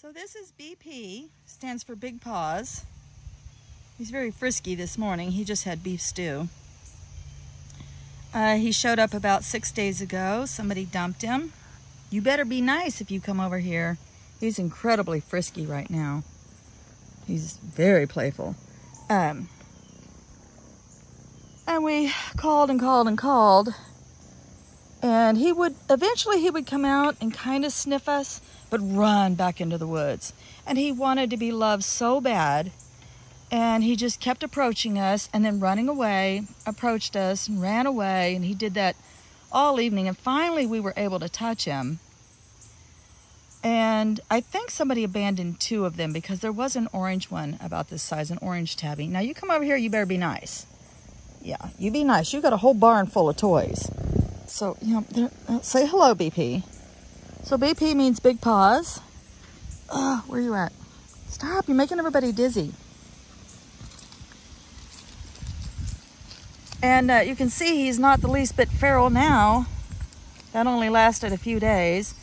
So this is BP, stands for Big Paws. He's very frisky this morning. He just had beef stew. He showed up about 6 days ago. Somebody dumped him. You better be nice if you come over here. He's incredibly frisky right now. He's very playful. And we called and called and called. And eventually he would come out and kind of sniff us, but run back into the woods. And he wanted to be loved so bad. And he just kept approaching us and then running away, approached us and ran away. And he did that all evening. And finally we were able to touch him. And I think somebody abandoned 2 of them because there was an orange one about this size, an orange tabby. Now you come over here, you better be nice. Yeah, you be nice. You got a whole barn full of toys. So, you know, say hello, BP. So BP means big paws. Where are you at? Stop, you're making everybody dizzy. And you can see he's not the least bit feral now. That only lasted a few days.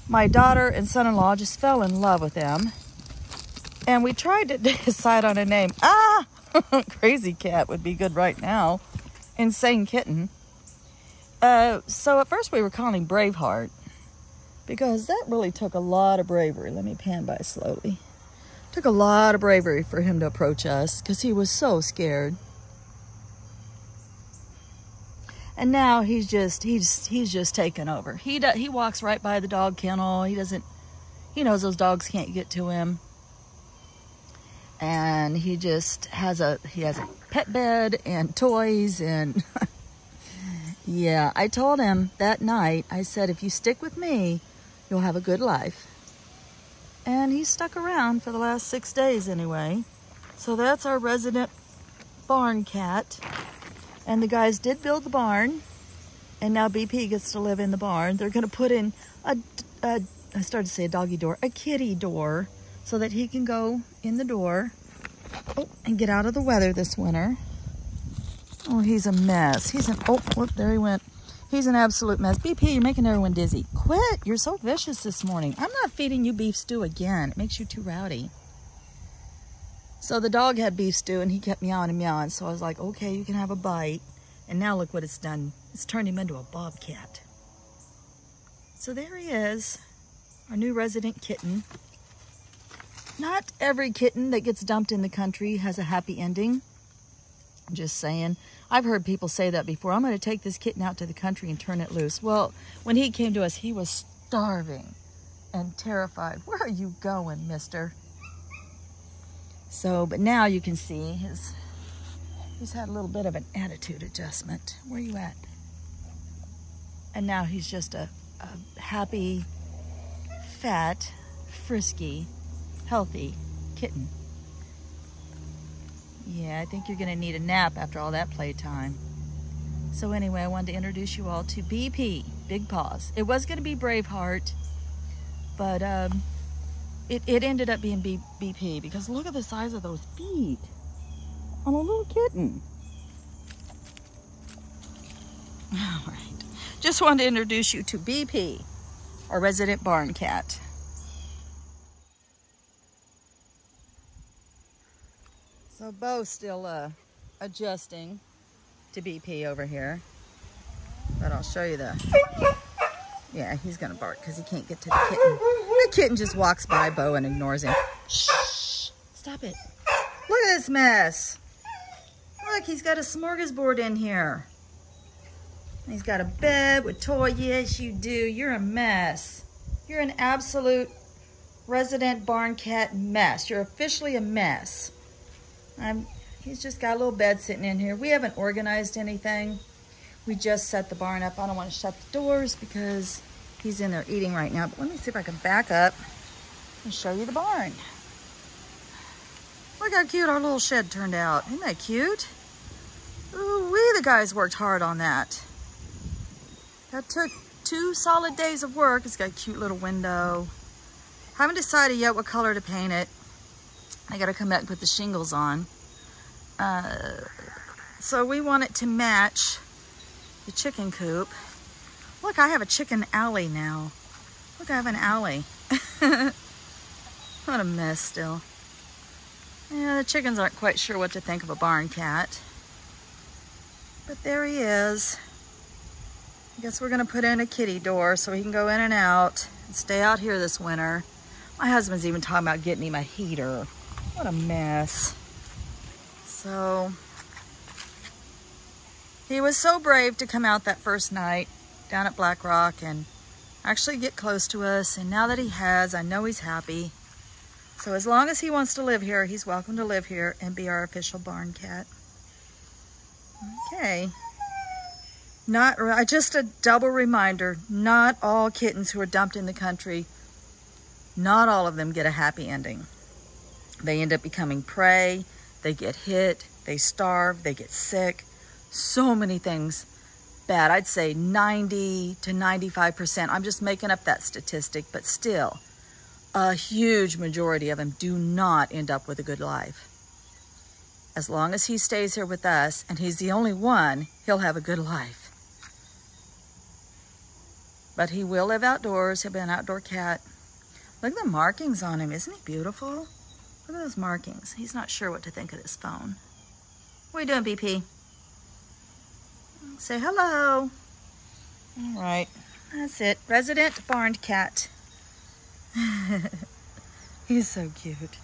My daughter and son-in-law just fell in love with him. And we tried to decide on a name. Crazy Cat would be good right now. Insane Kitten. So at first we were calling him Braveheart, because that really took a lot of bravery. Let me pan by slowly. Took a lot of bravery for him to approach us because he was so scared. And now he's just taken over. He walks right by the dog kennel. He knows those dogs can't get to him. And he has a pet bed and toys and yeah, I told him that night, I said, if you stick with me, you'll have a good life. And he's stuck around for the last 6 days anyway. So that's our resident barn cat. And the guys did build the barn, and now BP gets to live in the barn. They're gonna put in I started to say a doggy door, a kitty door, so that he can go in the door and get out of the weather this winter. Oh, he's a mess. There he went. He's an absolute mess. BP, you're making everyone dizzy. Quit, you're so vicious this morning. I'm not feeding you beef stew again. It makes you too rowdy. So the dog had beef stew and he kept meowing and meowing. So I was like, okay, you can have a bite. And now look what it's done. It's turned him into a bobcat. So there he is, our new resident kitten. Not every kitten that gets dumped in the country has a happy ending. I'm just saying. I've heard people say that before. I'm going to take this kitten out to the country and turn it loose. Well, when he came to us, he was starving and terrified. Where are you going, mister? So, but now you can see he's had a little bit of an attitude adjustment. Where are you at? And now he's just a happy, fat, frisky, healthy kitten. Yeah, I think you're gonna need a nap after all that playtime. So anyway, I wanted to introduce you all to BP, Big Paws. It was gonna be Braveheart, but it ended up being BP because look at the size of those feet on a little kitten. All right, just wanted to introduce you to BP, our resident barn cat. So Bo's still adjusting to BP over here, but I'll show you yeah, he's gonna bark because he can't get to the kitten. The kitten just walks by Bo and ignores him. Shh, stop it. Look at this mess. Look, he's got a smorgasbord in here. He's got a bed with toy. Yes, you do. You're a mess. You're an absolute resident barn cat mess. You're officially a mess. He's just got a little bed sitting in here. We haven't organized anything. We just set the barn up. I don't want to shut the doors because he's in there eating right now. But let me see if I can back up and show you the barn. Look how cute our little shed turned out. Isn't that cute? Ooh, the guys worked hard on that. That took 2 solid days of work. It's got a cute little window. Haven't decided yet what color to paint it. I gotta come back and put the shingles on. So we want it to match the chicken coop. Look, I have a chicken alley now. Look, I have an alley. What a mess still. Yeah, the chickens aren't quite sure what to think of a barn cat. But there he is. I guess we're gonna put in a kitty door so he can go in and out and stay out here this winter. My husband's even talking about getting him a heater. What a mess. So, he was so brave to come out that first night down at Black Rock and actually get close to us. And now that he has, I know he's happy. So as long as he wants to live here, he's welcome to live here and be our official barn cat. Okay. Just a double reminder, not all kittens who are dumped in the country, not all of them get a happy ending. They end up becoming prey, they get hit, they starve, they get sick. So many things bad. I'd say 90 to 95%. I'm just making up that statistic, but still, a huge majority of them do not end up with a good life. As long as he stays here with us, and he's the only one, he'll have a good life. But he will live outdoors. He'll be an outdoor cat. Look at the markings on him. Isn't he beautiful? Look at those markings. He's not sure what to think of this phone. What are you doing, BP? Say hello. All right. That's it. Resident barn cat. He's so cute.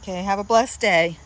Okay, have a blessed day.